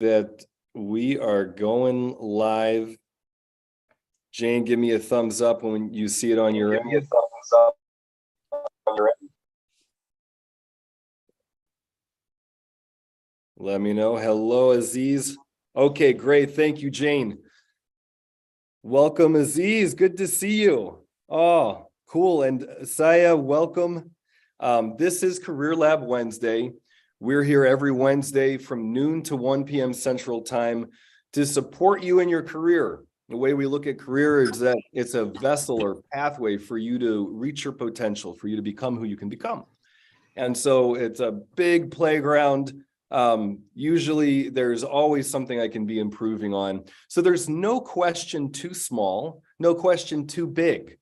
that we are going live. Jane, give me a thumbs up when you see it on your end. Let me know. Hello, Aziz. Okay, great. Thank you, Jane. Welcome, Aziz. Good to see you. Oh, cool. And Saya, welcome. This is Career Lab Wednesday. We're here every Wednesday from noon to 1 p.m. Central Time to support you in your career. The way we look at career is that it's a vessel or pathway for you to reach your potential, for you to become who you can become. And so it's a big playground. Usually there's always something I can be improving on. So there's no question too small, no question too big.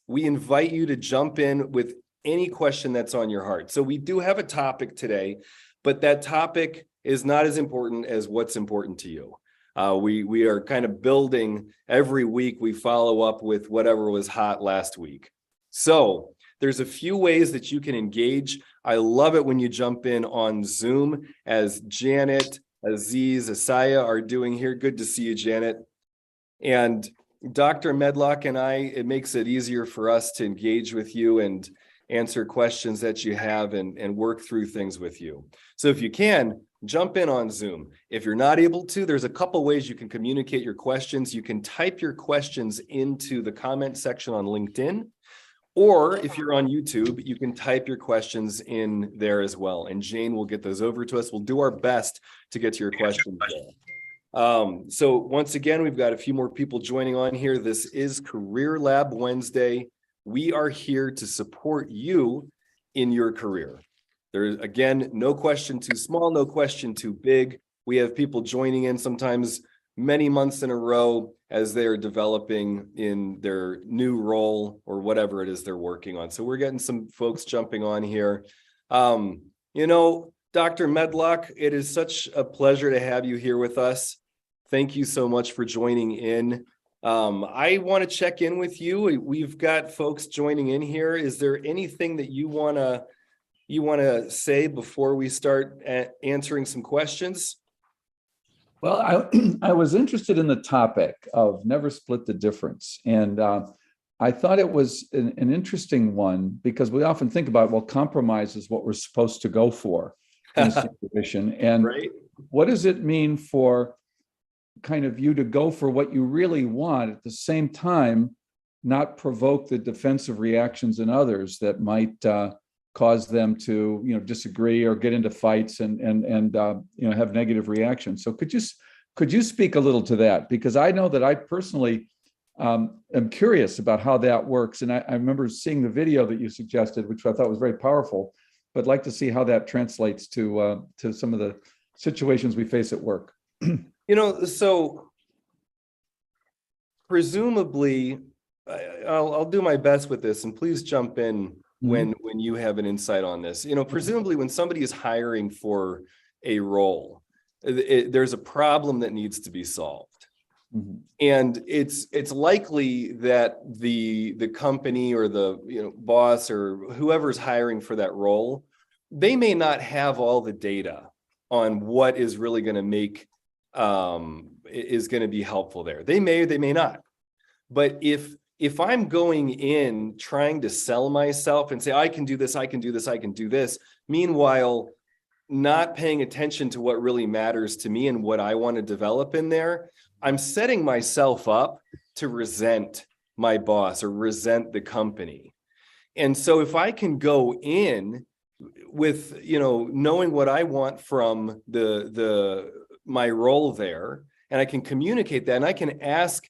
We invite you to jump in with any question that's on your heart. So we do have a topic today, but that topic is not as important as what's important to you. We are kind of building every week. We follow up with whatever was hot last week. So there's a few ways that you can engage. I love it when you jump in on Zoom, as Janet, Aziz, Asaya are doing here. Good to see you, Janet. And Dr. Medlock and I, it makes it easier for us to engage with you and answer questions that you have and work through things with you. So if you can, jump in on Zoom. If you're not able to, there's a couple ways you can communicate your questions. You can type your questions into the comment section on LinkedIn, or if you're on YouTube, you can type your questions in there as well. And Jane will get those over to us. We'll do our best to get to your questions there. So once again, we've got a few more people joining on here. This is Career Lab Wednesday. We are here to support you in your career. There's, again, no question too small, no question too big. We have people joining in sometimes many months in a row as they are developing in their new role or whatever it is they're working on. So we're getting some folks jumping on here. Dr. Medlock, it is such a pleasure to have you here with us. Thank you so much for joining in. I want to check in with you. We've got folks joining in here. Is there anything that you want to say before we start answering some questions? Well, I was interested in the topic of never split the difference. And I thought it was an interesting one because we often think about, well, compromise is what we're supposed to go for in a situation. And right. What does it mean for kind of you to go for what you really want, at the same time, not provoke the defensive reactions in others that might cause them to, disagree or get into fights and have negative reactions. So could you speak a little to that? Because I know that I personally am curious about how that works. And I remember seeing the video that you suggested, which I thought was very powerful, but I'd like to see how that translates to some of the situations we face at work. So presumably, I'll do my best with this, and please jump in when you have an insight on this. Presumably when somebody is hiring for a role, there's a problem that needs to be solved. Mm-hmm. And it's likely that the company or the boss or whoever's hiring for that role, they may not have all the data on what is really going to make is going to be helpful there. They may not. But if I'm going in trying to sell myself and say, I can do this, I can do this, I can do this, meanwhile, not paying attention to what really matters to me and what I want to develop in there, I'm setting myself up to resent my boss or resent the company. And so if I can go in with, knowing what I want from my role there, and I can communicate that, and I can ask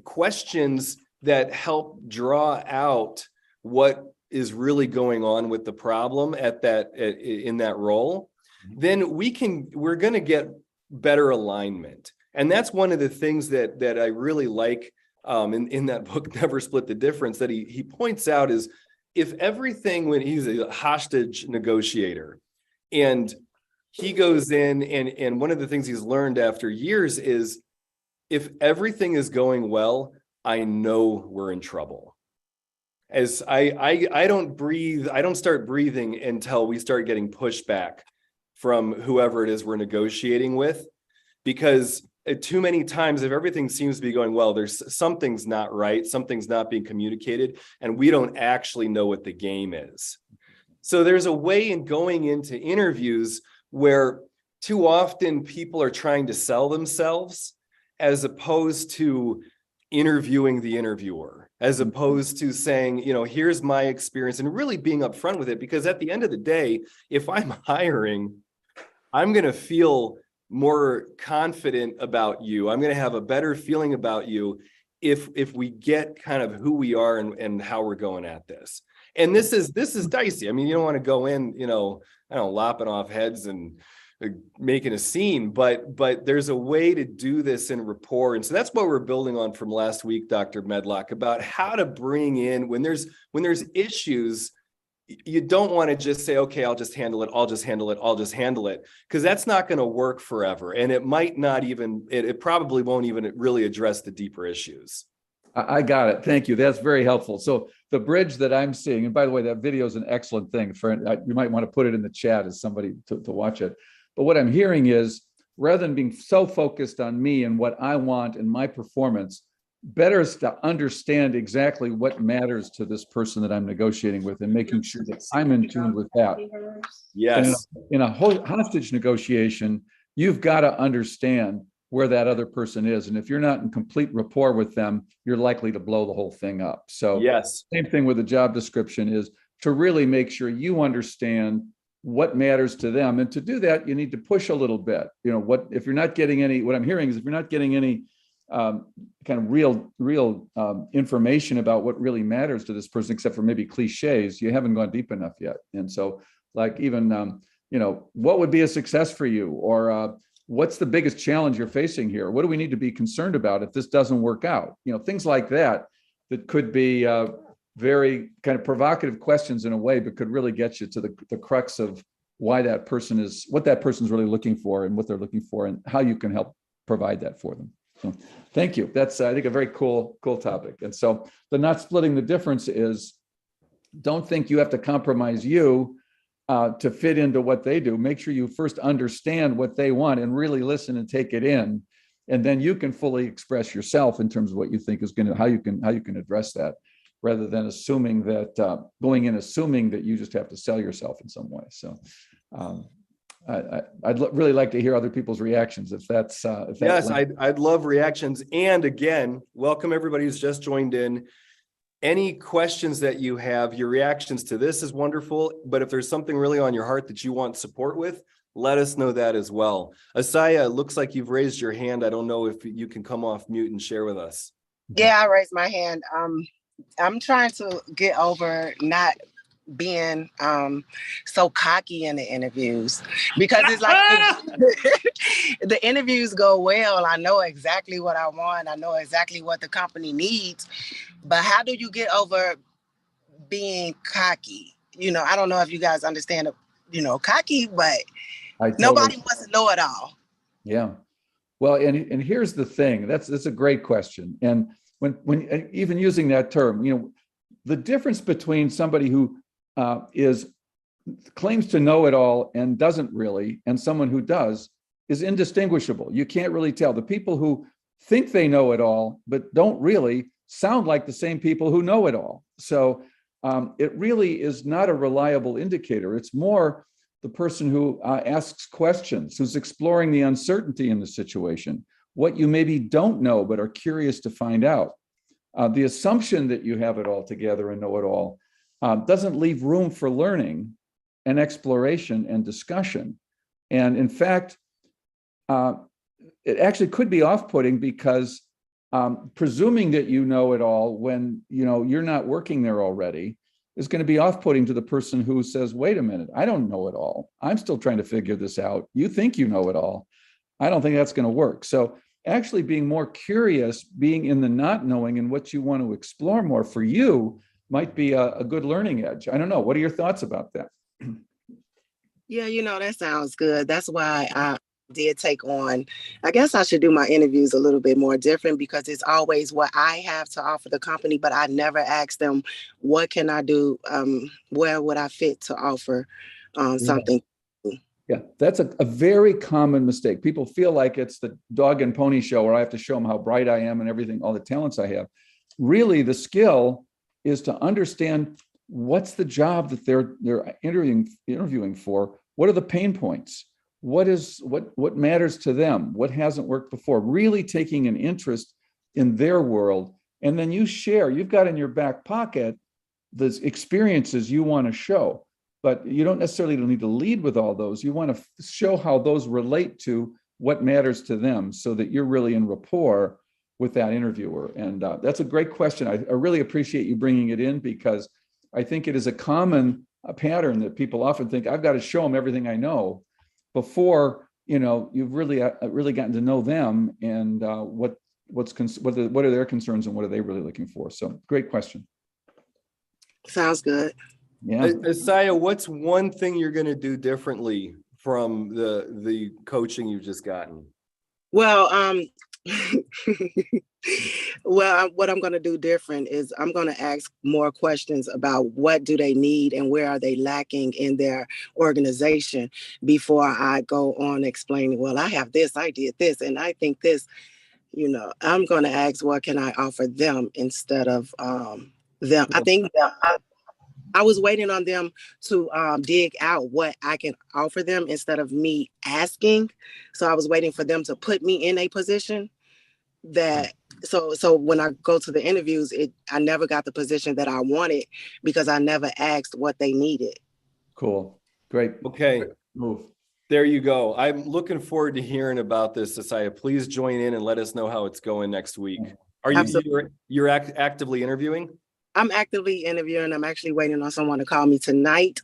questions that help draw out what is really going on with the problem in that role, then we're going to get better alignment. And that's one of the things that I really like in that book, Never Split the Difference, that he points out is, if everything, when he's a hostage negotiator, and he goes in and one of the things he's learned after years is, if everything is going well, I know we're in trouble. As I don't breathe, I don't start breathing until we start getting pushback from whoever it is we're negotiating with, because too many times, if everything seems to be going well, there's something's not right, something's not being communicated, and we don't actually know what the game is. So there's a way in going into interviews where too often people are trying to sell themselves as opposed to interviewing the interviewer, as opposed to saying, you know, here's my experience, and really being upfront with it. Because at the end of the day, if I'm hiring, I'm going to feel more confident about you. I'm going to have a better feeling about you if we get kind of who we are and how we're going at this. And this is dicey. I mean, you don't want to go in, you know, I don't know, lopping off heads and making a scene, but there's a way to do this in rapport. And so that's what we're building on from last week, Dr. Medlock, about how to bring in when there's issues. You don't want to just say, okay, I'll just handle it. I'll just handle it. Because that's not going to work forever. And it might not even, it probably won't even really address the deeper issues. I got it. Thank you. That's very helpful. So the bridge that I'm seeing, and by the way, that video is an excellent thing. You might want to put it in the chat as somebody to watch it. But what I'm hearing is, rather than being so focused on me and what I want and my performance, better is to understand exactly what matters to this person that I'm negotiating with and making sure that I'm in tune with that. Yes. In a hostage negotiation, you've got to understand where that other person is. And if you're not in complete rapport with them, you're likely to blow the whole thing up. So yes, same thing with the job description is to really make sure you understand what matters to them. And to do that, you need to push a little bit. You know, what if you're not getting any, what I'm hearing is if you're not getting any kind of real information about what really matters to this person, except for maybe cliches, you haven't gone deep enough yet. And so like even, you know, what would be a success for you? Or what's the biggest challenge you're facing here? What do we need to be concerned about if this doesn't work out? You know, things like that could be very kind of provocative questions in a way, but could really get you to the crux of why that person is, what that person's really looking for and what they're looking for and how you can help provide that for them. So thank you. That's, I think, a very cool topic. And so the not splitting the difference is, don't think you have to compromise you to fit into what they do. Make sure you first understand what they want and really listen and take it in. And then you can fully express yourself in terms of what you think is going to, how you can address that, rather than assuming that, going in assuming that you just have to sell yourself in some way. So I'd really like to hear other people's reactions if that's yes, I'd love reactions. And again, welcome everybody who's just joined in. Any questions that you have, your reactions to this is wonderful, but if there's something really on your heart that you want support with, let us know that as well. Asaya, it looks like you've raised your hand. I don't know if you can come off mute and share with us. Yeah, I raised my hand. I'm trying to get over not being so cocky in the interviews, because it's like the interviews go well. I know exactly what I want. I know exactly what the company needs. But how do you get over being cocky? You know, I don't know if you guys understand, you know, cocky, but nobody wants to know it all. Yeah. Well, and here's the thing. That's a great question. And when even using that term, you know, the difference between somebody who claims to know it all and doesn't really, and someone who does, is indistinguishable. You can't really tell. The people who think they know it all but don't really sound like the same people who know it all. So it really is not a reliable indicator. It's more the person who asks questions, who's exploring the uncertainty in the situation, what you maybe don't know but are curious to find out. The assumption that you have it all together and know it all doesn't leave room for learning and exploration and discussion. And in fact, it actually could be off-putting, because presuming that you know it all when you're not working there already is going to be off-putting to the person who says, wait a minute, I don't know it all. I'm still trying to figure this out. You think you know it all. I don't think that's going to work. So actually being more curious, being in the not knowing and what you want to explore more for you might be a good learning edge. I don't know. What are your thoughts about that? Yeah, you know, that sounds good. That's why I did take on, I guess I should do my interviews a little bit more different, because it's always what I have to offer the company, but I never ask them, what can I do? Where would I fit to offer something? Yeah, that's a very common mistake. People feel like it's the dog and pony show where I have to show them how bright I am and everything, all the talents I have. Really, the skill is to understand what's the job that they're interviewing for. What are the pain points? What matters to them? What hasn't worked before? Really taking an interest in their world. And then you've got in your back pocket the experiences you want to show. But you don't necessarily need to lead with all those. You want to show how those relate to what matters to them so that you're really in rapport with that interviewer. And that's a great question. I really appreciate you bringing it in, because I think it is a common pattern that people often think, I've got to show them everything I know before, you've really gotten to know them and what are their concerns and what are they really looking for. So great question. Sounds good. Yeah. Asaya, what's one thing you're going to do differently from the coaching you've just gotten? Well, what I'm going to do different is I'm going to ask more questions about what do they need and where are they lacking in their organization before I go on explaining, well, I have this, I did this, and I think this. I'm going to ask, what can I offer them instead of them? I think I was waiting on them to dig out what I can offer them instead of me asking. So I was waiting for them to put me in a position that, so when I go to the interviews, I never got the position that I wanted because I never asked what they needed. Cool. Great. Okay. Great move. There you go. I'm looking forward to hearing about this, Asaya. Please join in and let us know how it's going next week. Are you're actively interviewing? I'm actively interviewing. I'm actually waiting on someone to call me tonight.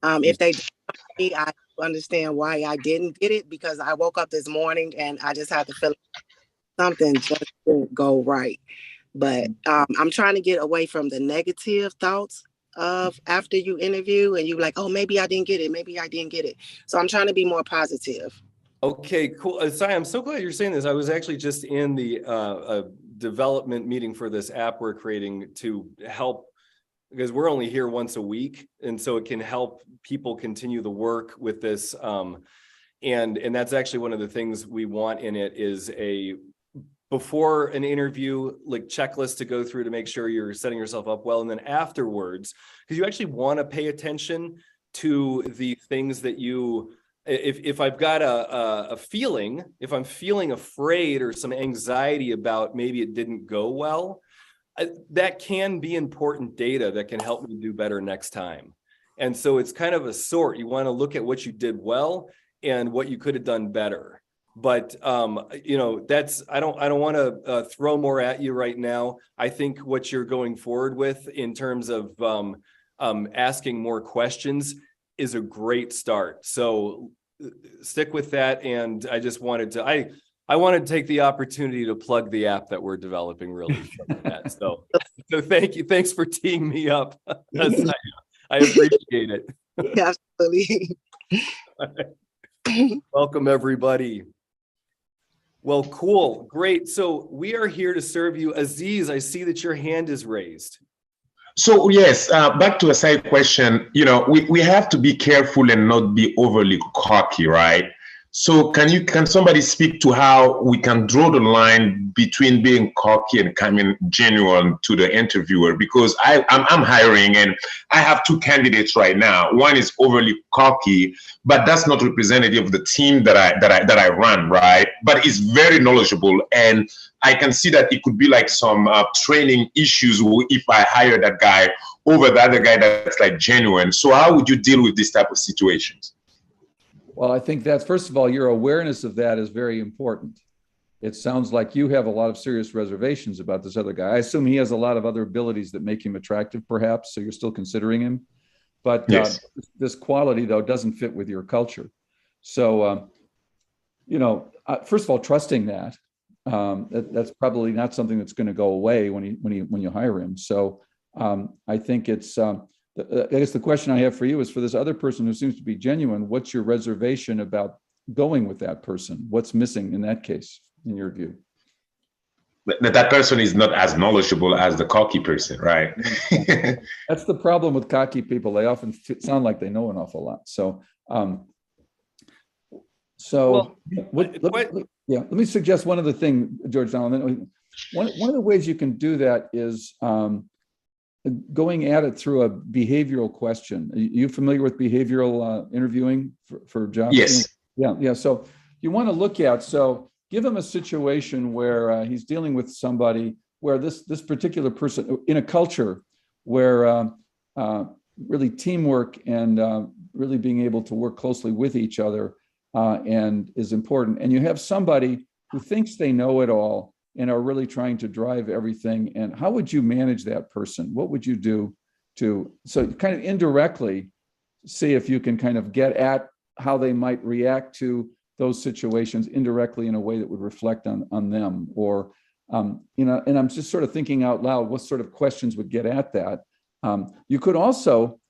If they don't call me, I understand why I didn't get it, because I woke up this morning and I just had to feel something just didn't go right. But I'm trying to get away from the negative thoughts of after you interview and you're like, oh, maybe I didn't get it. Maybe I didn't get it. So I'm trying to be more positive. Okay, cool. Asaya, I'm so glad you're saying this. I was actually just in the development meeting for this app we're creating to help, because we're only here once a week, and so it can help people continue the work with this. And that's actually one of the things we want in it is a before an interview, like checklist to go through to make sure you're setting yourself up well, and then afterwards, because you actually want to pay attention to the things that you. If I've got a feeling, if I'm feeling afraid or some anxiety about maybe it didn't go well, that can be important data that can help me do better next time. And so it's kind of a sort. You want to look at what you did well and what you could have done better. But that's I don't want to throw more at you right now. I think what you're going forward with in terms of asking more questions is a great start. So stick with that. And I just wanted to, I wanted to take the opportunity to plug the app that we're developing really. So thank you. Thanks for teeing me up. I appreciate it. Absolutely. Welcome everybody. Well, cool. Great. So we are here to serve you. Aziz, I see that your hand is raised. So yes, back to a side question, we have to be careful and not be overly cocky, right? So can somebody speak to how we can draw the line between being cocky and coming genuine to the interviewer? Because I'm hiring and I have two candidates right now. One is overly cocky, but that's not representative of the team that I run, right? But it's very knowledgeable, and I can see that it could be like some training issues if I hire that guy over the other guy that's like genuine. So how would you deal with this type of situations? Well, I think that's, first of all, your awareness of that is very important. It sounds like you have a lot of serious reservations about this other guy. I assume he has a lot of other abilities that make him attractive, perhaps, so you're still considering him. But yes. This quality, though, doesn't fit with your culture. So, first of all, trusting that. That's probably not something that's going to go away when you hire him. So I think it's I guess the question I have for you is, for this other person who seems to be genuine, what's your reservation about going with that person? What's missing in that case, in your view? That person is not as knowledgeable as the cocky person, right? That's the problem with cocky people. They often sound like they know an awful lot. So So Well, let me suggest one other thing, George Donald. One of the ways you can do that is going at it through a behavioral question. Are you familiar with behavioral interviewing for jobs? Yes. Yeah. So you want to look at, so give him a situation where he's dealing with somebody where this particular person in a culture where really teamwork and really being able to work closely with each other and is important. And you have somebody who thinks they know it all and are really trying to drive everything. And how would you manage that person? What would you do so kind of indirectly see if you can kind of get at how they might react to those situations indirectly in a way that would reflect on them, or and I'm just sort of thinking out loud what sort of questions would get at that. You could also,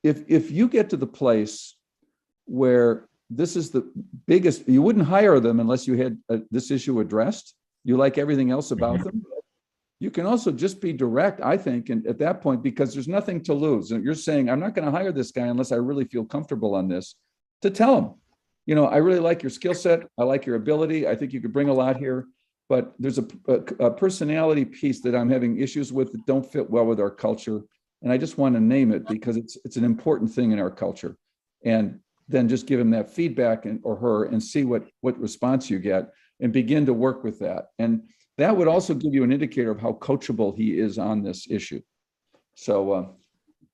if you get to the place where this is the biggest, you wouldn't hire them unless you had this issue addressed. You like everything else about them. You can also just be direct, I think, and at that point, because there's nothing to lose. And you're saying, I'm not going to hire this guy unless I really feel comfortable on this, to tell him, I really like your skill set. I like your ability. I think you could bring a lot here, but there's a personality piece that I'm having issues with that don't fit well with our culture. And I just want to name it because it's an important thing in our culture. And then just give him that feedback or her and see what response you get and begin to work with that. And that would also give you an indicator of how coachable he is on this issue. So,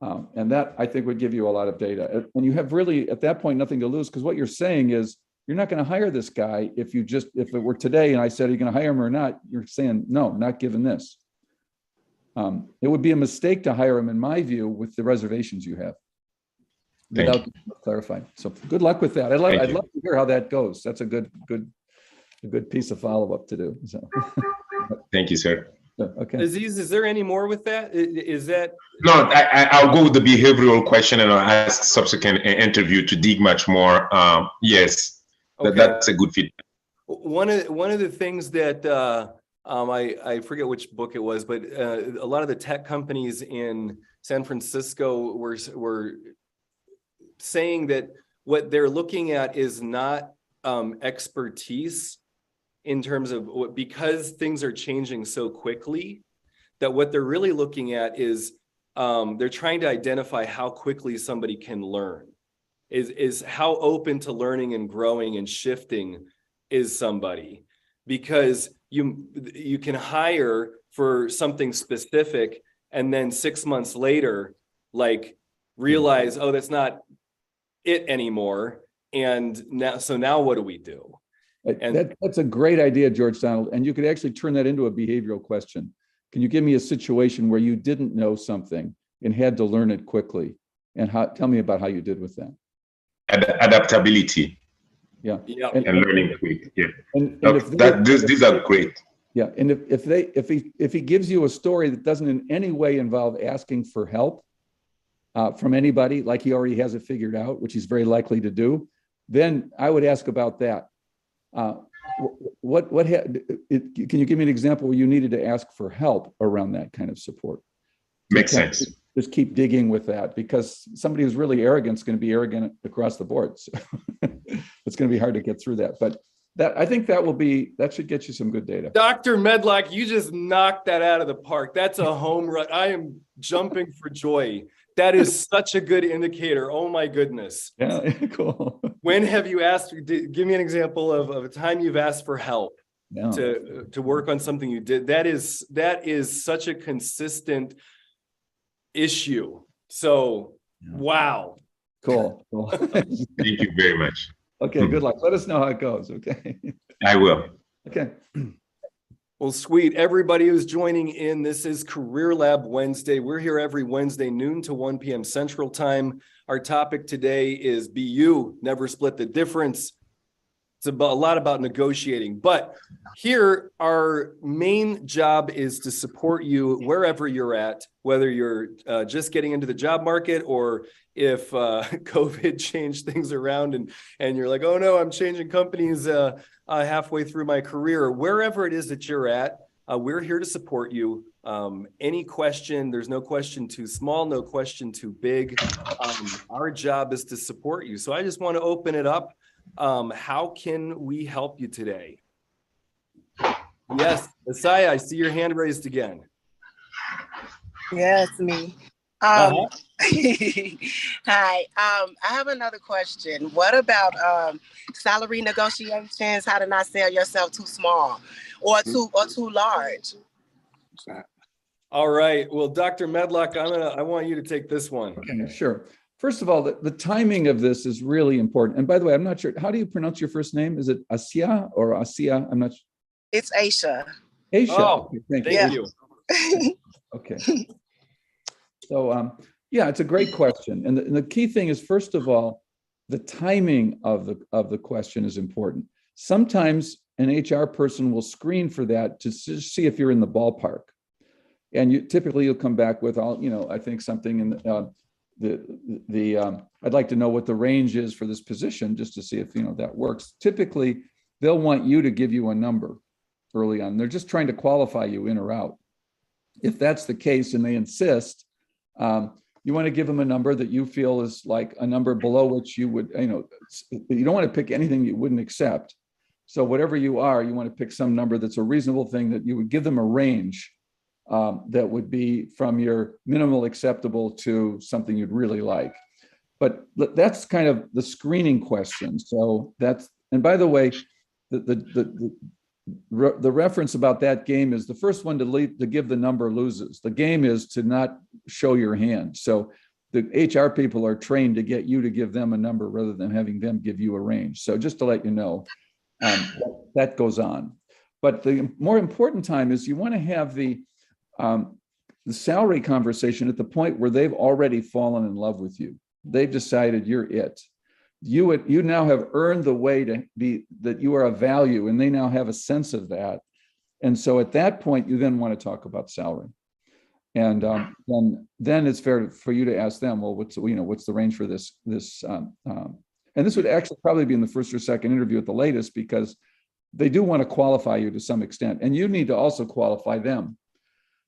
and that I think would give you a lot of data. And you have really at that point nothing to lose, because what you're saying is you're not going to hire this guy if it were today and I said, are you going to hire him or not? You're saying, no, not given this. It would be a mistake to hire him, in my view, with the reservations you have. Without clarifying. So good luck with that. I'd love to hear how that goes. That's a good piece of follow-up to do. So Thank you, sir. Okay. Aziz, is there any more with that? Is that? No, I'll go with the behavioral question and I'll ask subsequent interview to dig much more. Yes, okay. That's a good feedback. One of the things that I forget which book it was, but a lot of the tech companies in San Francisco were saying that what they're looking at is not expertise in terms of because things are changing so quickly, that what they're really looking at is they're trying to identify how quickly somebody can learn, is how open to learning and growing and shifting is somebody, because you can hire for something specific and then 6 months later realize, oh, that's not it anymore, and now what do we do? And that's a great idea, George Donald, and you could actually turn that into a behavioral question. Can you give me a situation where you didn't know something and had to learn it quickly, and tell me about how you did with that? Adaptability. Yeah, and learning quick. Yeah, and these are great. Yeah, and if he gives you a story that doesn't in any way involve asking for help from anybody, like he already has it figured out, which he's very likely to do, then I would ask about that. Can you give me an example where you needed to ask for help around that kind of support? Makes sense. Just keep digging with that, because somebody who's really arrogant is going to be arrogant across the board. So it's going to be hard to get through that. But I think that should get you some good data. Dr. Medlock, you just knocked that out of the park. That's a home run. I am jumping for joy. That is such a good indicator. Oh my goodness. Yeah, cool. When have you asked, give me an example of a time you've asked for help to work on something you did. That is such a consistent issue. So, wow. Cool. Thank you very much. Okay, good luck. Let us know how it goes, okay? I will. Okay. Well, sweet. Everybody who's joining in, this is Career Lab Wednesday. We're here every Wednesday, noon to 1 p.m. Central Time. Our topic today is Be You, Never Split the Difference. It's a lot about negotiating. But here, our main job is to support you wherever you're at, whether you're just getting into the job market, or if COVID changed things around and you're like, oh no, I'm changing companies halfway through my career. Wherever it is that you're at, we're here to support you. Any question, there's no question too small, no question too big. Our job is to support you. So I just want to open it up. How can we help you today? Yes, Asaya, I see your hand raised again. Yes, me. Uh-huh. Hi. I have another question. What about salary negotiations? How to not sell yourself too small or too large? All right. Well, Dr. Medlock, I want you to take this one. Okay, sure. First of all, the timing of this is really important. And by the way, I'm not sure, how do you pronounce your first name? Is it Asia or Asia? I'm not sure. It's Aisha. Asia. Oh, Okay, thank you. Okay. So, yeah, it's a great question. And the key thing is, first of all, the timing of the question is important. Sometimes an HR person will screen for that to see if you're in the ballpark. And typically you'll come back with I think something in I'd like to know what the range is for this position, just to see if, that works. Typically, they'll want you to give you a number early on. They're just trying to qualify you in or out. If that's the case and they insist, you want to give them a number that you feel is like a number below which you would, you don't want to pick anything you wouldn't accept. So whatever you are, you want to pick some number that's a reasonable thing, that you would give them a range that would be from your minimal acceptable to something you'd really like. But that's kind of the screening question. So and by the way, the reference about that game is the first one to give the number loses. The game is to not show your hand. So the HR people are trained to get you to give them a number rather than having them give you a range. So just to let you know, that goes on. But the more important time is you want to have the salary conversation at the point where they've already fallen in love with you. They've decided you're it. You now have earned the way to be that you are of value, and they now have a sense of that. And so at that point, you then want to talk about salary. And then it's fair for you to ask them, well, what's the range for this? And this would actually probably be in the first or second interview at the latest, because they do want to qualify you to some extent. And you need to also qualify them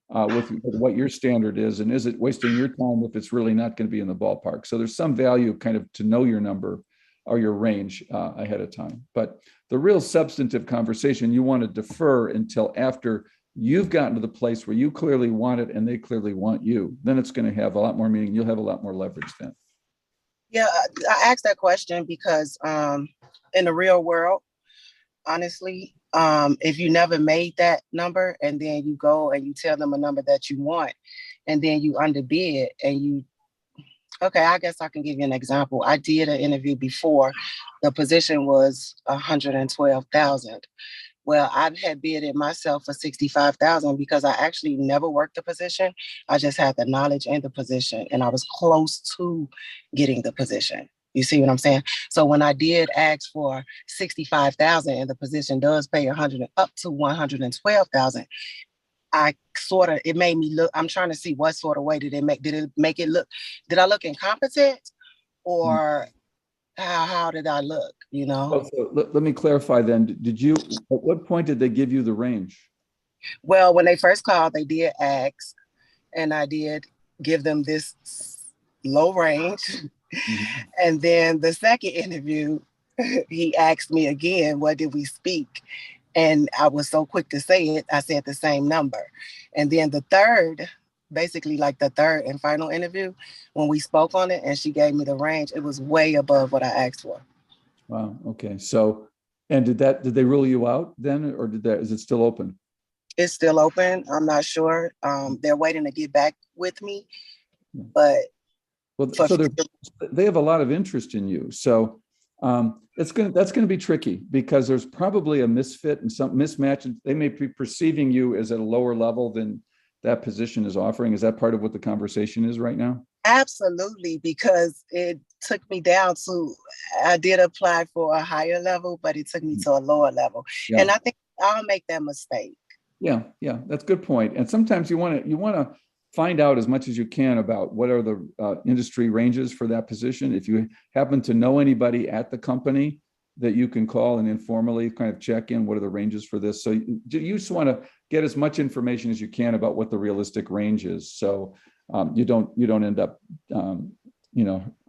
with what your standard is, and is it wasting your time if it's really not going to be in the ballpark. So there's some value kind of to know your number or your range ahead of time. But the real substantive conversation, you want to defer until after you've gotten to the place where you clearly want it and they clearly want you. Then it's going to have a lot more meaning. You'll have a lot more leverage then. Yeah, I asked that question because in the real world, honestly, if you never made that number and then you go and you tell them a number that you want and then you underbid and okay, I guess I can give you an example. I did an interview before. The position was 112,000. Well, I had bidded myself for 65,000 because I actually never worked the position. I just had the knowledge and the position, and I was close to getting the position. You see what I'm saying? So when I did ask for 65,000 and the position does pay up to 112,000, it made me look, I'm trying to see what sort of way did it make it look? Did I look incompetent, or how did I look, So let me clarify then. At what point did they give you the range? Well, when they first called, they did ask, and I did give them this low range. Mm-hmm. And then the second interview, he asked me again, what did we speak? And I was so quick to say it, I said the same number. And then the third, basically like the third and final interview, when we spoke on it and she gave me the range, it was way above what I asked for. Wow. Okay. So, and did they rule you out then, or is it still open? It's still open. I'm not sure. They're waiting to get back with me, but. Well, so they have a lot of interest in you. So that's going to be tricky, because there's probably a misfit and some mismatch, and they may be perceiving you as at a lower level than that position is offering. Is that part of what the conversation is right now? Absolutely, because it took me down to, I did apply for a higher level, but it took me to a lower level. Yeah. And I think I'll make that mistake. Yeah, that's a good point. And sometimes you want to find out as much as you can about what are the industry ranges for that position. If you happen to know anybody at the company that you can call and informally kind of check in, what are the ranges for this? So you just want to get as much information as you can about what the realistic range is. So you don't end up,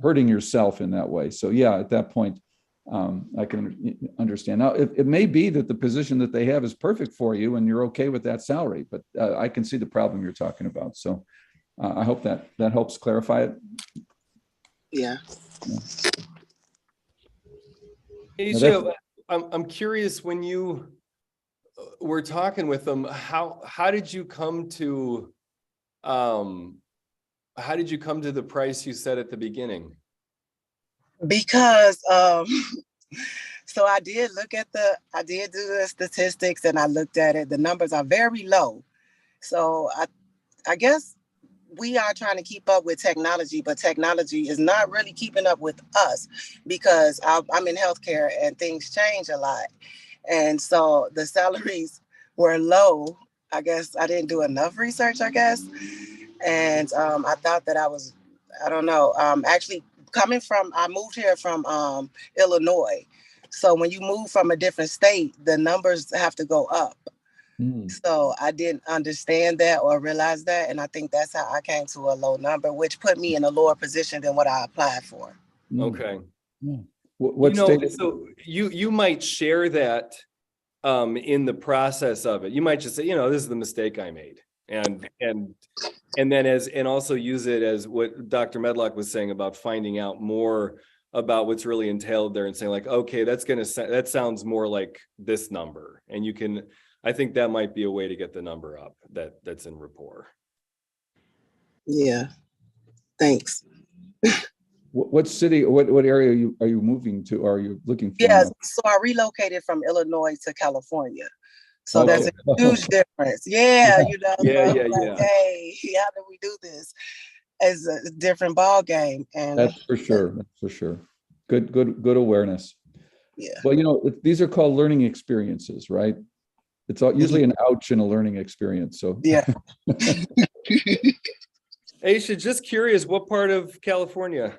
hurting yourself in that way. So yeah, at that point, I can understand. Now, it may be that the position that they have is perfect for you and you're okay with that salary, but I can see the problem you're talking about. So I hope that helps clarify it. Yeah. AJ, I'm curious, when you were talking with them, how did you come to the price you said at the beginning? Because so I did do the statistics and I looked at it. The numbers are very low. So I guess we are trying to keep up with technology, but technology is not really keeping up with us because I'm in healthcare and things change a lot. And so the salaries were low. I guess I didn't do enough research, I guess. And I thought that I don't know, actually I moved here from Illinois. So when you move from a different state, the numbers have to go up. So I didn't understand that or realize that. And I think that's how I came to a low number, which put me in a lower position than what I applied for. Okay. Yeah. What state? So you might share that in the process of it. You might just say, this is the mistake I made. And then also use it as what Dr. Medlock was saying about finding out more about what's really entailed there and saying like, okay, that sounds more like this number. And I think that might be a way to get the number up that's in rapport. Yeah. Thanks. What city, what area are you moving to? Or are you looking for? Yes. So I relocated from Illinois to California. So there's a huge difference. Yeah. Yeah. Hey, how do we do this? It's a different ball game. And that's for sure. That's for sure. Good awareness. Yeah. Well, these are called learning experiences, right? It's usually an ouch in a learning experience. So yeah. Aisha, just curious, what part of California?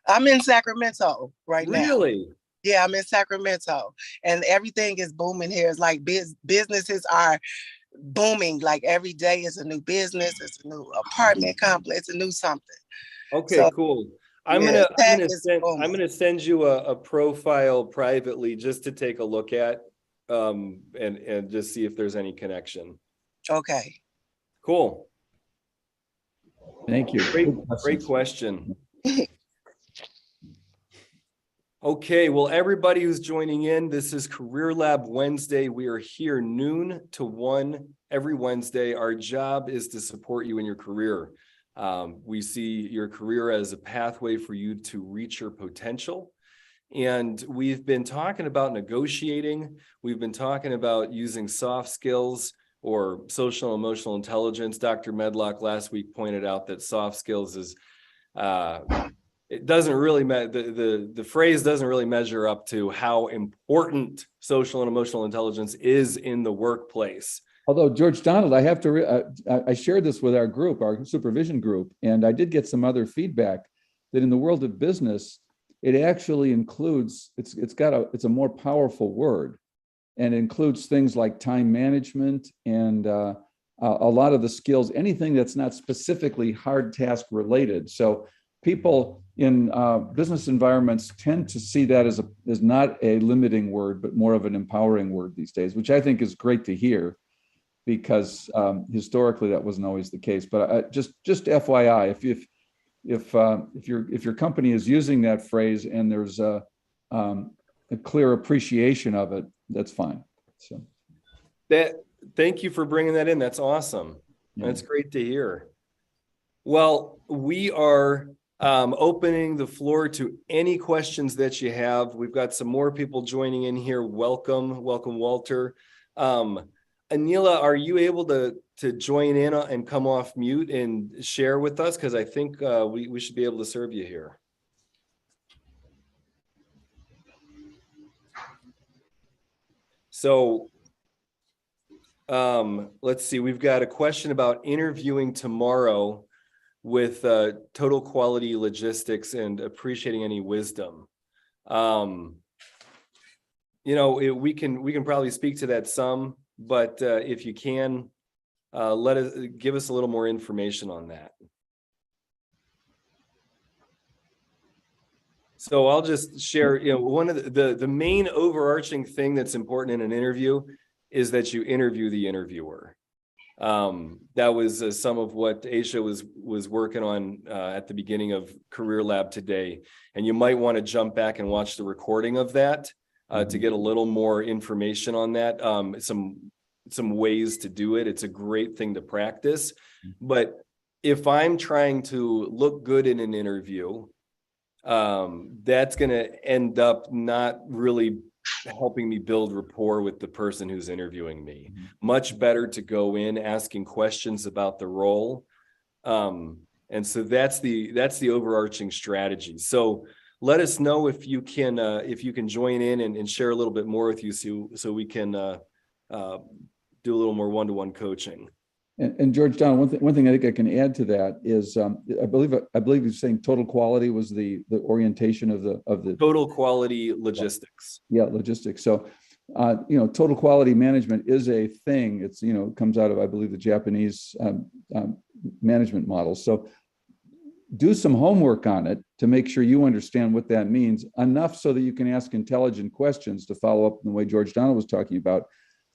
I'm in Sacramento right now. Really? Yeah, I'm in Sacramento, and everything is booming here. It's like businesses are booming. Like every day is a new business, it's a new apartment complex, it's a new something. Okay, cool. I'm gonna send you a profile privately just to take a look at, and just see if there's any connection. Okay. Cool. Thank you. Great question. Okay, well, everybody who's joining in, this is Career Lab Wednesday. We are here noon to 1 every Wednesday. Our job is to support you in your career. We see your career as a pathway for you to reach your potential. And we've been talking about negotiating. We've been talking about using soft skills or social and emotional intelligence. Dr. Medlock last week pointed out that soft skills is, it doesn't really, the phrase doesn't really measure up to how important social and emotional intelligence is in the workplace. Although, George Donald, I have to, I shared this with our group, our supervision group, and I did get some other feedback that in the world of business, it actually includes, it's a more powerful word, and includes things like time management and a lot of the skills, anything that's not specifically hard task related. So people in business environments tend to see that as not a limiting word, but more of an empowering word these days, which I think is great to hear, because historically that wasn't always the case. But just FYI, if your company is using that phrase and there's a clear appreciation of it, that's fine. So thank you for bringing that in. That's awesome. Yeah. That's great to hear. Well, we are opening the floor to any questions that you have. We've got some more people joining in here. Welcome, Walter. Anila, are you able to join in and come off mute and share with us? Because I think we should be able to serve you here. So let's see, we've got a question about interviewing tomorrow with total quality logistics and appreciating any wisdom. We can probably speak to that some, but if you can, give us a little more information on that. So I'll just share, one of the main overarching thing that's important in an interview is that you interview the interviewer. That was some of what Aisha was working on at the beginning of Career Lab today. And you might want to jump back and watch the recording of that to get a little more information on that. Some ways to do it. It's a great thing to practice. But if I'm trying to look good in an interview, that's going to end up not really helping me build rapport with the person who's interviewing me. Much better to go in asking questions about the role. And so that's the overarching strategy. So let us know if you can join in and share a little bit more with you so we can do a little more one-to-one coaching. And George Don, one thing I think I can add to that is I believe you're saying total quality was the orientation of the total quality logistics. Yeah, logistics. So total quality management is a thing. It's comes out of, I believe, the Japanese management model. So do some homework on it to make sure you understand what that means enough so that you can ask intelligent questions to follow up in the way George Donald was talking about,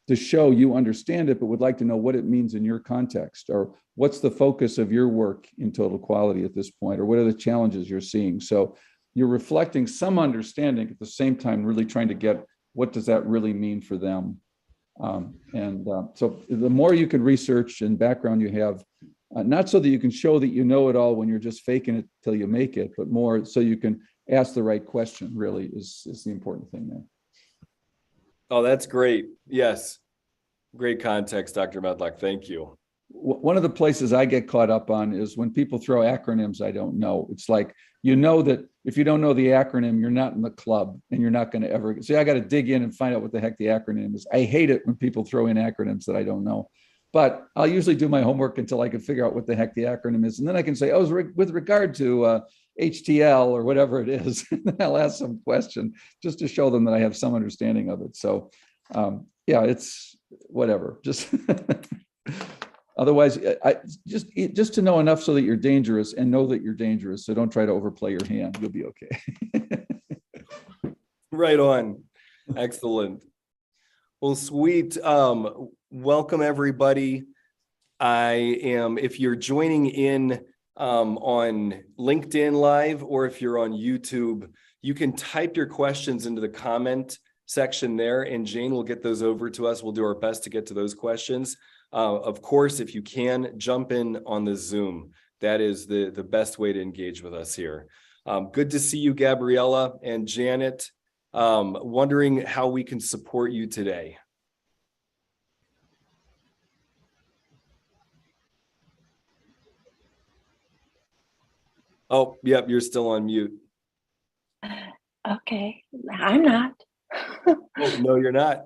to show you understand it, but would like to know what it means in your context, or what's the focus of your work in total quality at this point, or what are the challenges you're seeing. So you're reflecting some understanding at the same time, really trying to get what does that really mean for them. So the more you can research and background you have, not so that you can show that you know it all when you're just faking it till you make it, but more so you can ask the right question, really is the important thing there. Oh, that's great. Yes. Great context, Dr. Medlock. Thank you. One of the places I get caught up on is when people throw acronyms I don't know. It's like, that if you don't know the acronym, you're not in the club and you're not going to ever see. I got to dig in and find out what the heck the acronym is. I hate it when people throw in acronyms that I don't know, but I'll usually do my homework until I can figure out what the heck the acronym is. And then I can say, with regard to HTL or whatever it is, I'll ask some question just to show them that I have some understanding of it. So it's whatever, just otherwise just to know enough so that you're dangerous and know that you're dangerous. So don't try to overplay your hand. You'll be okay. Right on. Excellent. Well, sweet. Welcome everybody. If you're joining in on LinkedIn Live, or if you're on YouTube, you can type your questions into the comment section there, and Jane will get those over to us. We'll do our best to get to those questions. Of course, if you can, jump in on the Zoom. That is the best way to engage with us here. Good to see you, Gabriella and Janet. Wondering how we can support you today. Oh, yep, you're still on mute. Okay, I'm not. Oh, no, you're not.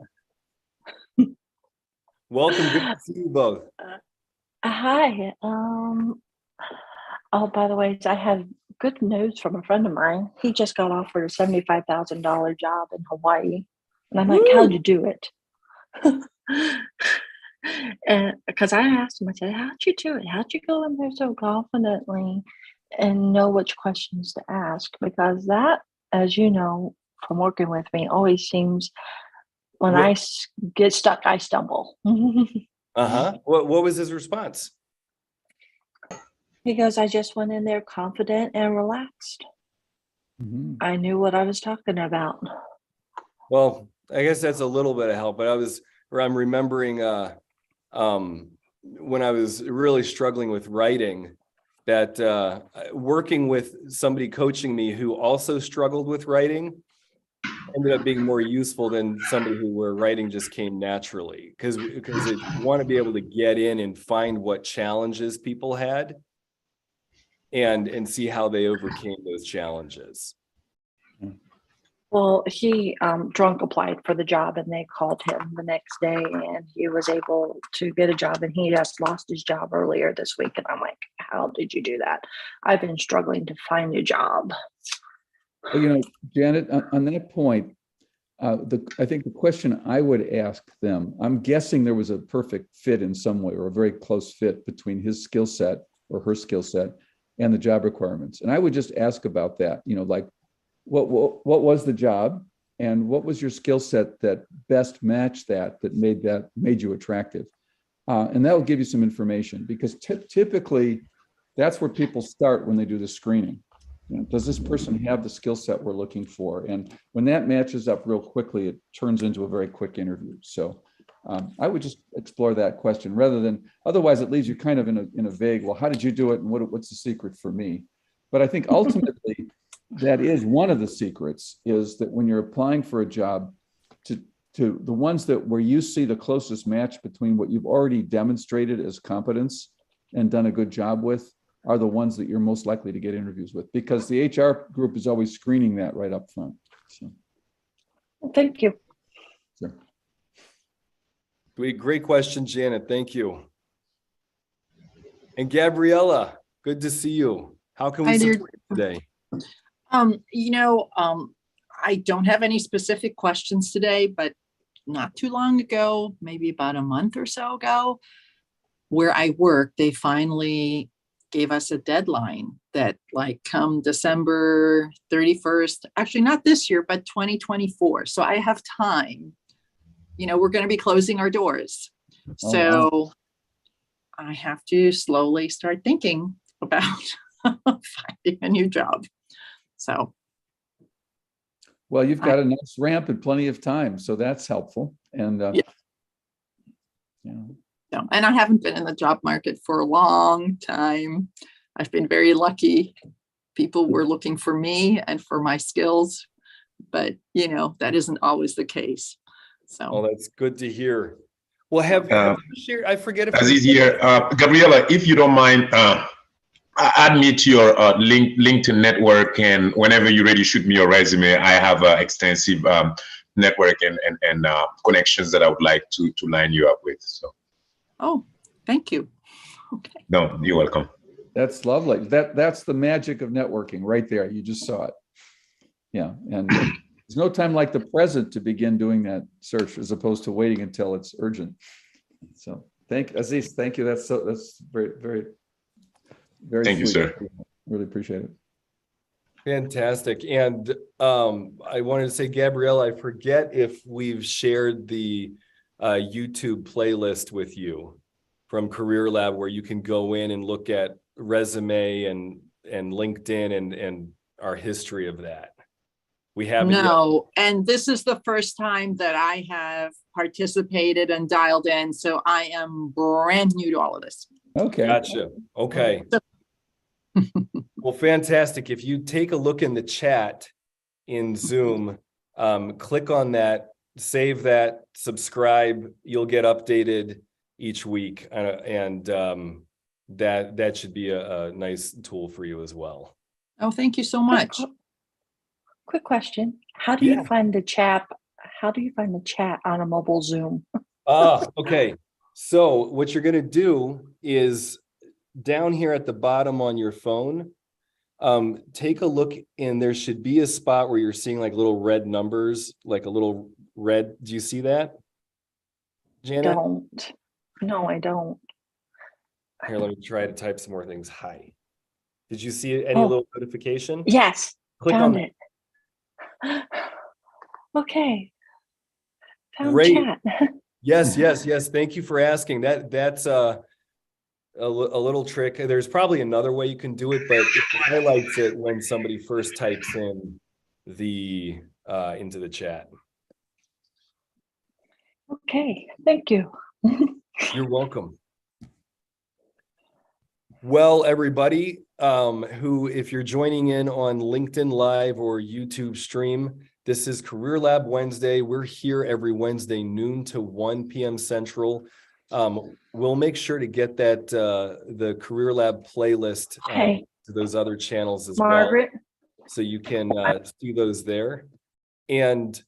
Welcome, good to see you both. Hi. Oh, by the way, I have good news from a friend of mine. He just got offered a $75,000 job in Hawaii. And I'm like, how'd you do it? And because I asked him, I said, how'd you do it? How'd you go in there so confidently and know which questions to ask? Because that, as you know, from working with me, always seems when I get stuck, I stumble. What was his response? He goes, I just went in there confident and relaxed. I knew what I was talking about. Well, I guess that's a little bit of help, but I'm remembering when I was really struggling with writing, that working with somebody coaching me who also struggled with writing ended up being more useful than somebody where writing just came naturally, because you want to be able to get in and find what challenges people had and see how they overcame those challenges. Well, he drunk applied for the job, and they called him the next day, and he was able to get a job, and he just lost his job earlier this week. And I'm like, how did you do that? I've been struggling to find a job. Well, Janet, on that point, I think the question I would ask them, I'm guessing there was a perfect fit in some way, or a very close fit between his skill set or her skill set and the job requirements. And I would just ask about that, like, what was the job, and what was your skill set that best matched that made you attractive, and that will give you some information, because typically that's where people start when they do the screening. Does this person have the skill set we're looking for? And when that matches up real quickly, it turns into a very quick interview. So I would just explore that question, rather than, otherwise it leaves you kind of in a vague, well, how did you do it? And what's the secret for me? But I think ultimately that is one of the secrets, is that when you're applying for a job, to the ones where you see the closest match between what you've already demonstrated as competence and done a good job with, are the ones that you're most likely to get interviews with, because the HR group is always screening that right up front. So, thank you. sure. Great question, Janet. Thank you. And Gabriella, good to see you. How can we support you today? I don't have any specific questions today, but not too long ago, maybe about a month or so ago, where I work, they finally gave us a deadline that, like, come December 31st, actually not this year, but 2024. So I have time. We're going to be closing our doors. Oh, So wow. I have to slowly start thinking about finding a new job. So. Well, you've got a nice ramp and plenty of time, so that's helpful. And No, and I haven't been in the job market for a long time. I've been very lucky. People were looking for me and for my skills, but that isn't always the case. So. Oh, that's good to hear. Well, have you shared? I forget if Aziz here, Gabriella, if you don't mind, add me to your LinkedIn network, and whenever you're ready, shoot me your resume. I have an extensive network and connections that I would like to line you up with. So. Oh, thank you. Okay. No, you're welcome. that's lovely. That's the magic of networking right there. You just saw it. Yeah, and there's no time like the present to begin doing that search, as opposed to waiting until it's urgent. So Aziz, thank you. That's very, very, very Thank sweet. you, sir. Really appreciate it. Fantastic. And I wanted to say, Gabrielle, I forget if we've shared the YouTube playlist with you from Career Lab, where you can go in and look at resume and LinkedIn and our history of that. We haven't No, and this is the first time that I have participated and dialed in, so I am brand new to all of this. Okay. Gotcha. Okay. Well, fantastic. If you take a look in the chat in Zoom, click on that, save that, subscribe. You'll get updated each week, and that should be a nice tool for you as well. Oh, thank you so much. Quick question. How do you find the chat? How do you find the chat on a mobile Zoom? Okay. So what you're going to do is down here at the bottom on your phone, take a look, and there should be a spot where you're seeing like little red numbers, like a little red. Do you see that, Janet? Don't. No, I don't. Here, let me try to type some more things. Hi. Did you see any little notification? Yes. Click found on it. Okay. Found Great. chat. Yes. Thank you for asking. That's a little trick. There's probably another way you can do it, but it highlights it when somebody first types in the into the chat. Okay. Thank you. You're welcome. Well, everybody, if you're joining in on LinkedIn Live or YouTube stream, this is Career Lab Wednesday. We're here every Wednesday, noon to 1 p.m. Central. We'll make sure to get that the Career Lab playlist to those other channels as Margaret. well, so you can see those there. And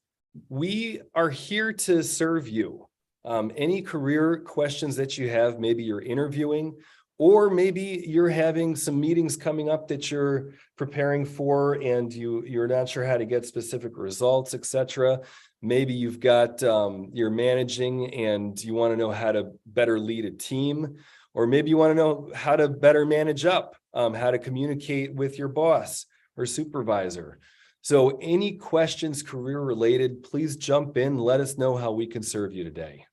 we are here to serve you. Any career questions that you have, maybe you're interviewing, or maybe you're having some meetings coming up that you're preparing for and you're not sure how to get specific results, etc. Maybe you've got, you're managing and you want to know how to better lead a team, or maybe you want to know how to better manage up, how to communicate with your boss or supervisor. So any questions career related, please jump in. Let us know how we can serve you today.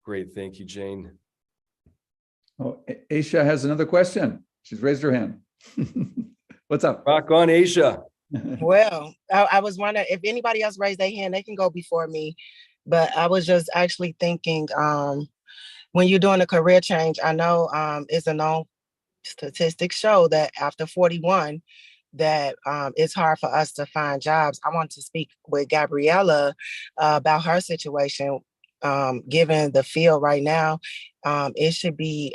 Great. Thank you, Jane. Oh, Aisha has another question. She's raised her hand. What's up? Rock on, Aisha. Well, I was wondering if anybody else raised their hand, they can go before me. But I was just actually thinking, when you're doing a career change, I know it's a known statistics show that after 41, that it's hard for us to find jobs. I want to speak with Gabriella about her situation. Given the field right now, it shouldn't be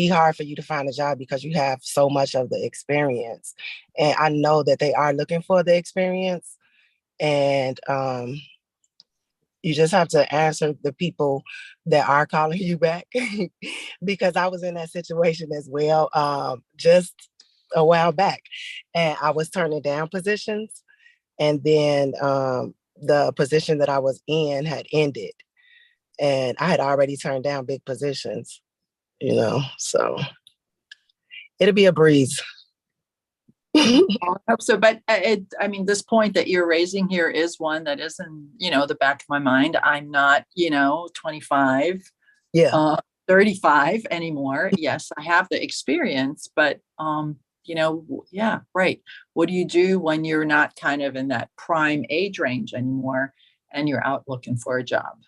hard for you to find a job because you have so much of the experience. And I know that they are looking for the experience. And you just have to answer the people that are calling you back because I was in that situation as well just a while back. And I was turning down positions. And then the position that I was in had ended. And I had already turned down big positions, so it'll be a breeze. I hope so. But I mean, this point that you're raising here is one that is in, the back of my mind. I'm not, 25, 35 anymore. Yes, I have the experience, but, yeah, right. What do you do when you're not kind of in that prime age range anymore and you're out looking for a job?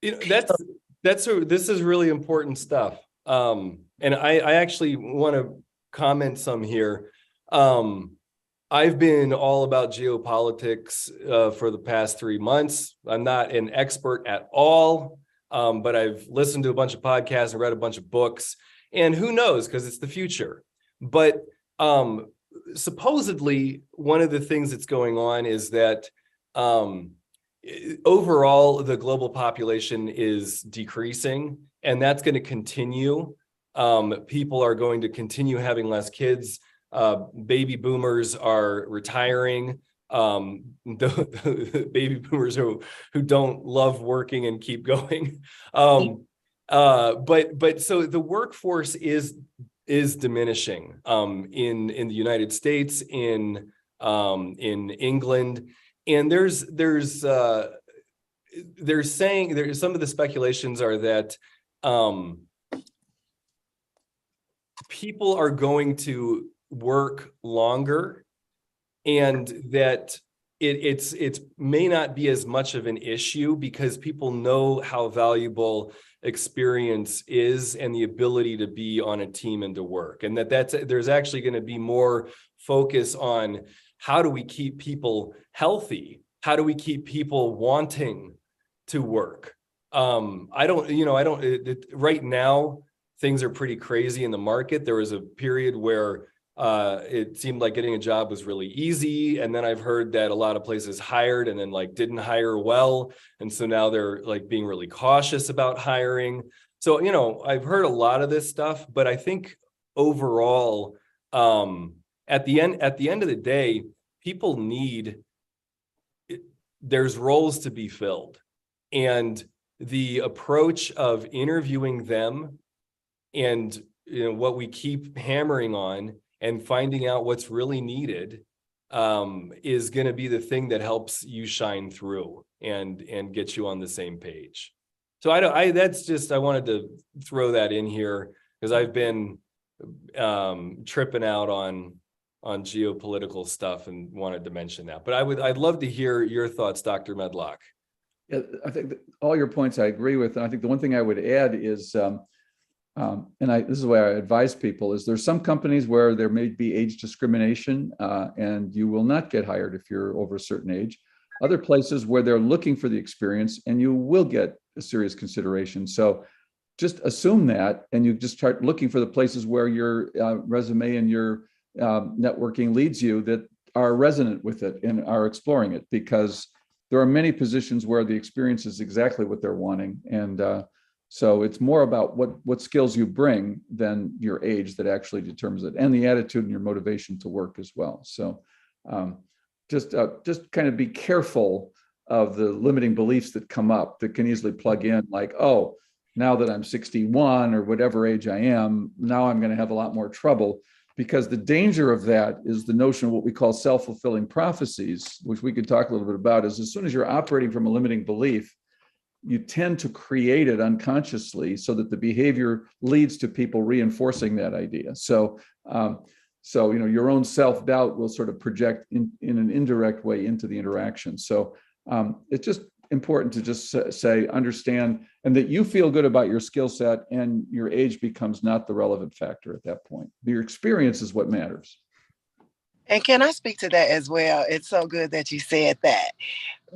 This is really important stuff. And I actually want to comment some here. I've been all about geopolitics for the past 3 months. I'm not an expert at all, but I've listened to a bunch of podcasts and read a bunch of books. And who knows, because it's the future. But supposedly, one of the things that's going on is that overall, the global population is decreasing, and that's going to continue. People are going to continue having less kids. Baby boomers are retiring. The baby boomers who don't love working and keep going. But so the workforce is diminishing in the United States, in England, and they're saying some of the speculations are that people are going to work longer, and that it may not be as much of an issue because people know how valuable experience is and the ability to be on a team and to work, and there's actually going to be more focus on how do we keep people healthy, how do we keep people wanting to work. Right now things are pretty crazy in the market. There was a period where it seemed like getting a job was really easy. And then I've heard that a lot of places hired and then didn't hire well. And so now they're being really cautious about hiring. So, I've heard a lot of this stuff, but I think overall, at the end of the day, people there's roles to be filled. And the approach of interviewing them and what we keep hammering on and finding out what's really needed is going to be the thing that helps you shine through and get you on the same page. So I wanted to throw that in here because I've been tripping out on geopolitical stuff and wanted to mention that. But I'd love to hear your thoughts, Dr. Medlock. Yeah, I think that all your points I agree with. And I think the one thing I would add is, this is the way I advise people, is there's some companies where there may be age discrimination and you will not get hired if you're over a certain age. Other places where they're looking for the experience and you will get a serious consideration. So just assume that, and you just start looking for the places where your resume and your networking leads you that are resonant with it and are exploring it, because there are many positions where the experience is exactly what they're wanting. And so it's more about what skills you bring than your age that actually determines it, and the attitude and your motivation to work as well. So just kind of be careful of the limiting beliefs that come up that can easily plug in, like, oh, now that I'm 61 or whatever age I am, now I'm going to have a lot more trouble. Because the danger of that is the notion of what we call self-fulfilling prophecies, which we could talk a little bit about, is as soon as you're operating from a limiting belief, you tend to create it unconsciously so that the behavior leads to people reinforcing that idea. So, your own self-doubt will sort of project in an indirect way into the interaction. So it's just important to just say, understand, and that you feel good about your skill set, and your age becomes not the relevant factor at that point. Your experience is what matters. And can I speak to that as well? It's so good that you said that,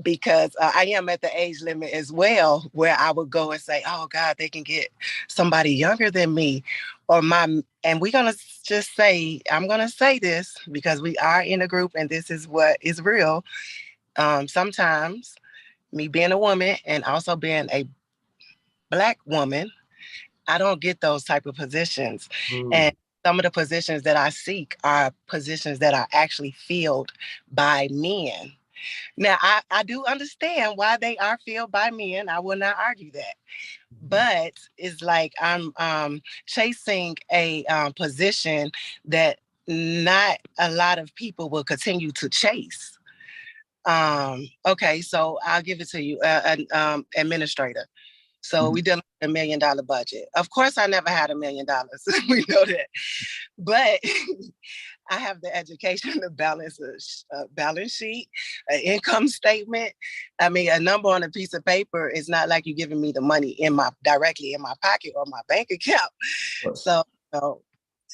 because I am at the age limit as well, where I would go and say, oh God, they can get somebody younger than me, and we're going to just say, I'm going to say this because we are in a group and this is what is real. Sometimes me being a woman and also being a Black woman, I don't get those type of positions. And some of the positions that I seek are positions that are actually filled by men. Now, I do understand why they are filled by men. I will not argue that. But it's like I'm chasing a position that not a lot of people will continue to chase. Okay, so I'll give it to you, an administrator. So we dealing with $1 million budget. Of course, I never had $1 million. We know that. But I have the education to balance a balance sheet, an income statement. I mean, a number on a piece of paper is not like you giving me the money directly in my pocket or my bank account.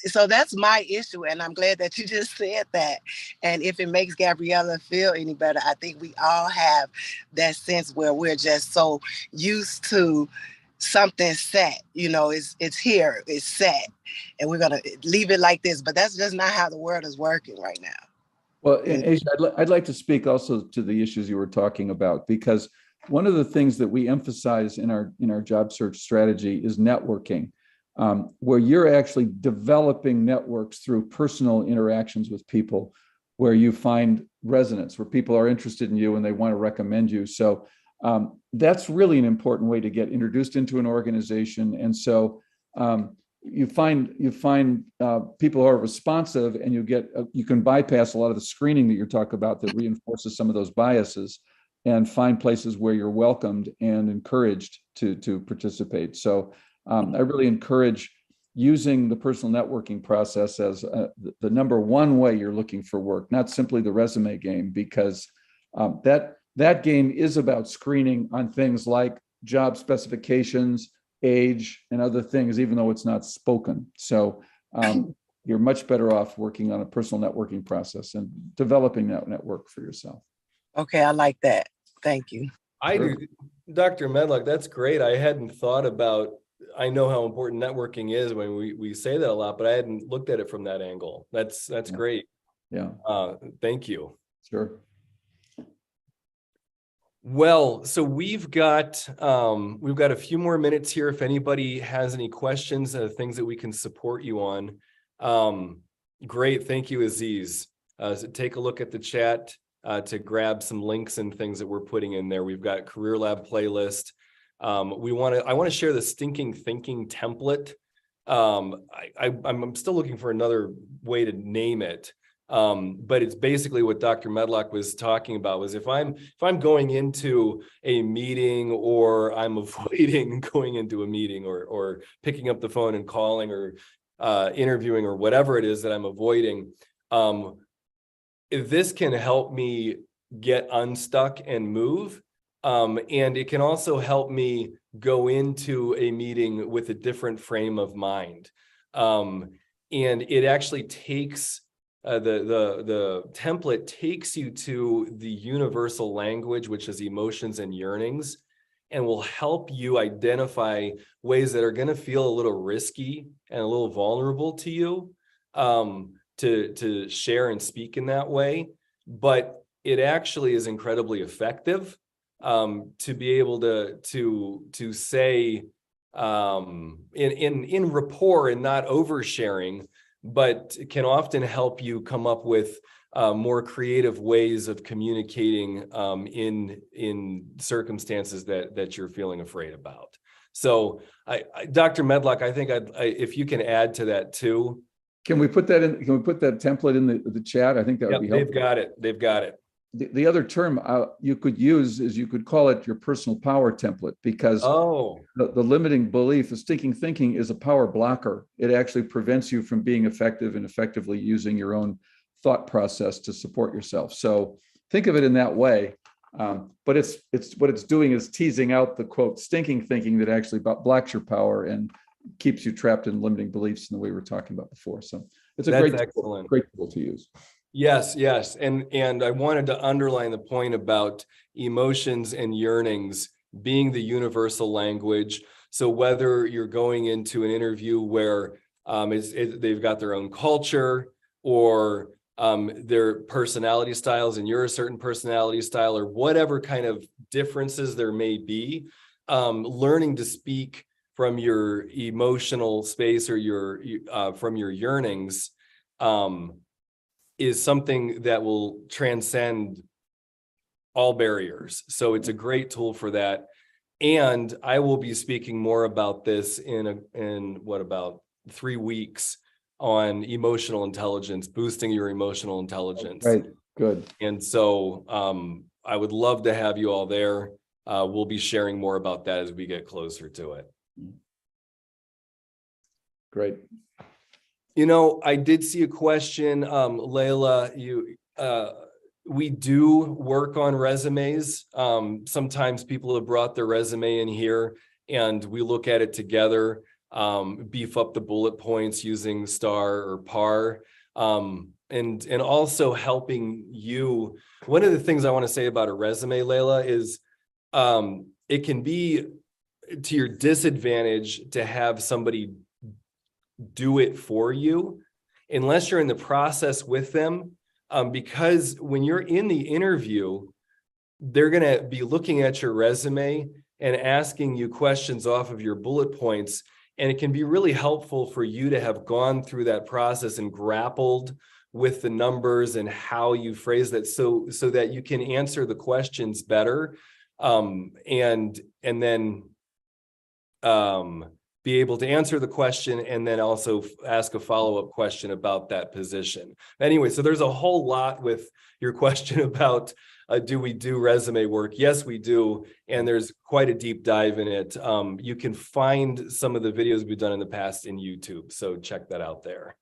So that's my issue. And I'm glad that you just said that. And if it makes Gabriella feel any better, I think we all have that sense where we're just so used to something set, it's here, it's set, and we're going to leave it like this. But that's just not how the world is working right now. Well, Aisha, I'd like to speak also to the issues you were talking about, because one of the things that we emphasize in our job search strategy is networking. Where you're actually developing networks through personal interactions with people, where you find resonance, where people are interested in you and they want to recommend you. So that's really an important way to get introduced into an organization. And so you find people who are responsive, and you can bypass a lot of the screening that you're talking about that reinforces some of those biases, and find places where you're welcomed and encouraged to participate. So I really encourage using the personal networking process as the number one way you're looking for work, not simply the resume game, because that game is about screening on things like job specifications, age, and other things, even though it's not spoken. So you're much better off working on a personal networking process and developing that network for yourself. Okay, I like that. Thank you. I do. Dr. Medlock, that's great. I hadn't thought about, I know how important networking is when we say that a lot, but I hadn't looked at it from that angle. That's great. Yeah. Thank you. Sure. Well, so we've got a few more minutes here. If anybody has any questions, things that we can support you on. Great. Thank you, Aziz. So take a look at the chat to grab some links and things that we're putting in there. We've got Career Lab playlist. I want to share the stinking thinking template. I'm still looking for another way to name it. But it's basically what Dr. Medlock was talking about, was if I'm going into a meeting, or I'm avoiding going into a meeting, or picking up the phone and calling, or interviewing, or whatever it is that I'm avoiding, this can help me get unstuck and move. And it can also help me go into a meeting with a different frame of mind. And it actually takes the template takes you to the universal language, which is emotions and yearnings, and will help you identify ways that are going to feel a little risky and a little vulnerable to you, to share and speak in that way. But it actually is incredibly effective, to be able to say in rapport and not oversharing, but can often help you come up with more creative ways of communicating in circumstances that you're feeling afraid about. So Dr. Medlock, I think if you can add to that too. Can we put that in? Can we put that template in the chat? I think that would be helpful. They've got it. The other term you could use is you could call it your personal power template, because the limiting belief, the stinking thinking, is a power blocker. It actually prevents you from being effective and effectively using your own thought process to support yourself. So think of it in that way. But it's what it's doing is teasing out the quote stinking thinking that actually blocks your power and keeps you trapped in limiting beliefs in the way we were talking about before. So it's a great tool to use. Yes. And I wanted to underline the point about emotions and yearnings being the universal language. So whether you're going into an interview where they've got their own culture, or their personality styles and you're a certain personality style, or whatever kind of differences there may be, learning to speak from your emotional space or from your yearnings is something that will transcend all barriers. So it's a great tool for that. And I will be speaking more about this in what, about 3 weeks, on emotional intelligence, boosting your emotional intelligence. Right, good. And so I would love to have you all there. We'll be sharing more about that as we get closer to it. Great. You know, I did see a question, Layla, we do work on resumes. Sometimes people have brought their resume in here and we look at it together, beef up the bullet points using STAR or PAR, and also helping you. One of the things I want to say about a resume, Layla, is it can be to your disadvantage to have somebody do it for you unless you're in the process with them, because when you're in the interview, they're going to be looking at your resume and asking you questions off of your bullet points, and it can be really helpful for you to have gone through that process and grappled with the numbers and how you phrase that, so that you can answer the questions better, and then be able to answer the question and then also ask a follow-up question about that position. Anyway, so there's a whole lot with your question about do we do resume work? Yes, we do. And there's quite a deep dive in it. You can find some of the videos we've done in the past in YouTube. So check that out there.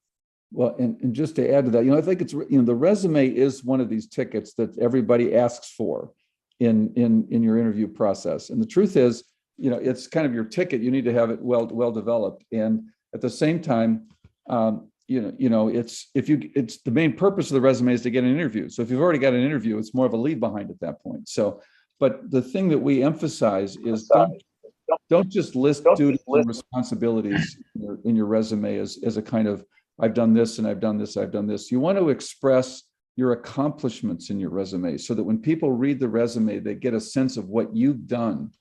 Well, and just to add to that, I think it's, the resume is one of these tickets that everybody asks for in your interview process. And the truth is, it's kind of your ticket. You need to have it well developed, and at the same time, it's the main purpose of the resume is to get an interview. So if you've already got an interview, it's more of a leave behind at that point. So, but the thing that we emphasize is don't just list duties and responsibilities in your resume as a kind of I've done this and I've done this, I've done this. You want to express your accomplishments in your resume so that when people read the resume, they get a sense of what you've done.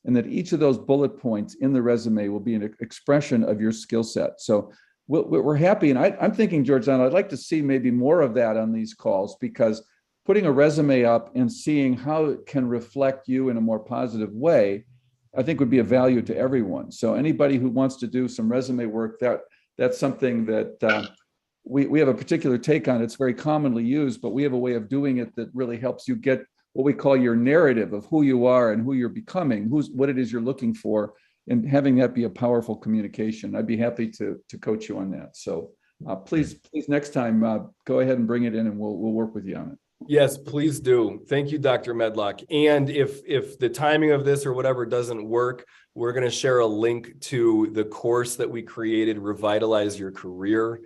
And that each of those bullet points in the resume will be an expression of your skill set. So we're happy. And I'm thinking, Georgiana, I'd like to see maybe more of that on these calls, because putting a resume up and seeing how it can reflect you in a more positive way, I think would be of value to everyone. So anybody who wants to do some resume work, that's something that we have a particular take on. It's very commonly used, but we have a way of doing it that really helps you get what we call your narrative of who you are and who you're becoming, what it is you're looking for, and having that be a powerful communication. I'd be happy to coach you on that. So please next time, go ahead and bring it in and we'll work with you on it. Yes, please do. Thank you, Dr. Medlock. And if the timing of this or whatever doesn't work, we're going to share a link to the course that we created, Revitalize Your Career.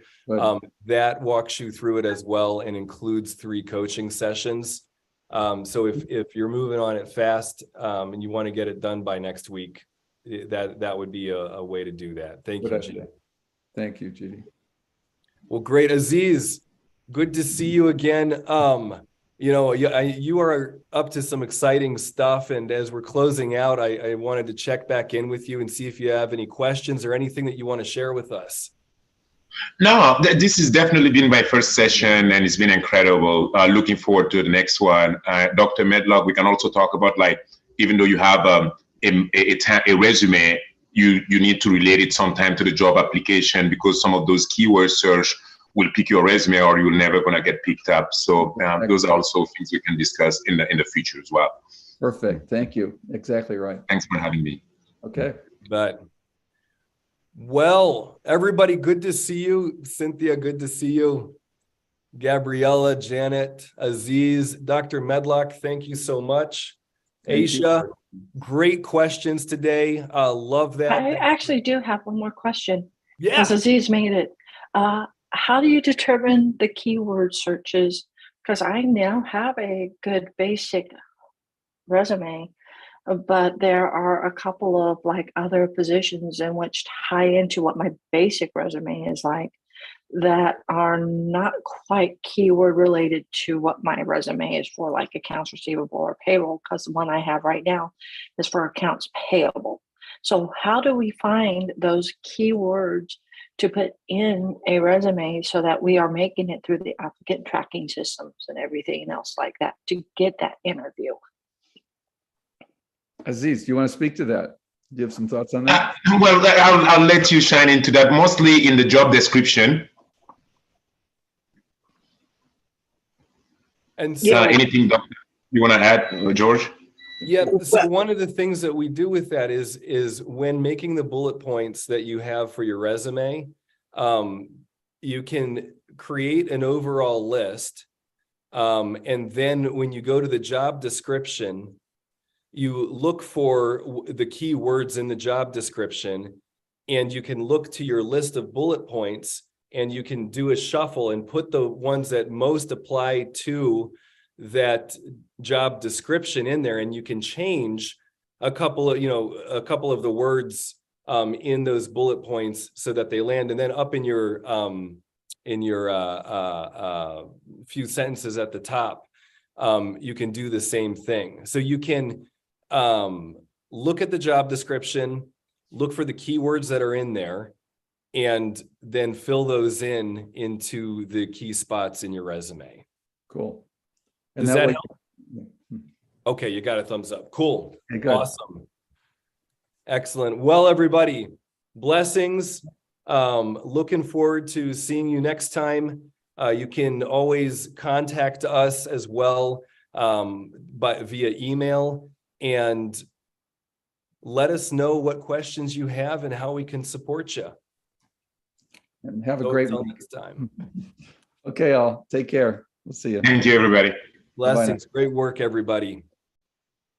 That walks you through it as well and includes 3 coaching sessions. So if you're moving on it fast and you want to get it done by next week, that would be a way to do that. Thank you, Judy. Thank you, Judy. Well, great. Aziz, good to see you again. You are up to some exciting stuff. And as we're closing out, I wanted to check back in with you and see if you have any questions or anything that you want to share with us. No, this has definitely been my first session and it's been incredible. Looking forward to the next one. Dr. Medlock, we can also talk about, like, even though you have a resume, you need to relate it sometime to the job application, because some of those keyword search will pick your resume or you're never going to get picked up. So those are also things we can discuss in the future as well. Perfect. Thank you. Exactly right. Thanks for having me. Okay. But well, everybody, good to see you. Cynthia, good to see you. Gabriella, Janet, Aziz, Dr. Medlock, thank you so much. Thank you. Aisha, great questions today. Love that. I actually do have one more question. Yeah. As Aziz made it. How do you determine the keyword searches? Because I now have a good basic resume, but there are a couple of like other positions in which tie into what my basic resume is like that are not quite keyword related to what my resume is for, like accounts receivable or payroll, because the one I have right now is for accounts payable. So how do we find those keywords to put in a resume so that we are making it through the applicant tracking systems and everything else like that to get that interview? Aziz, do you want to speak to that? Do you have some thoughts on that? Well, I'll let you shine into that, mostly in the job description. And so anything you want to add, George? yeah, so one of the things that we do with that is when making the bullet points that you have for your resume, you can create an overall list. And then when you go to the job description, you look for the key words in the job description, and you can look to your list of bullet points, and you can do a shuffle and put the ones that most apply to that job description in there, and you can change a couple of the words in those bullet points so that they land, and then up in your few sentences at the top, you can do the same thing. So you can look at the job description, look for the keywords that are in there, and then fill those into the key spots in your resume. Cool. Does that help? Okay, you got a thumbs up. Cool. Okay, awesome. Excellent. Well, everybody, blessings. Looking forward to seeing you next time. You can always contact us as well via email, and let us know what questions you have and how we can support you. And have a great Until week. next time. Okay, all. Take care. We'll see you. Thank you, everybody. Blessings. Great work, everybody.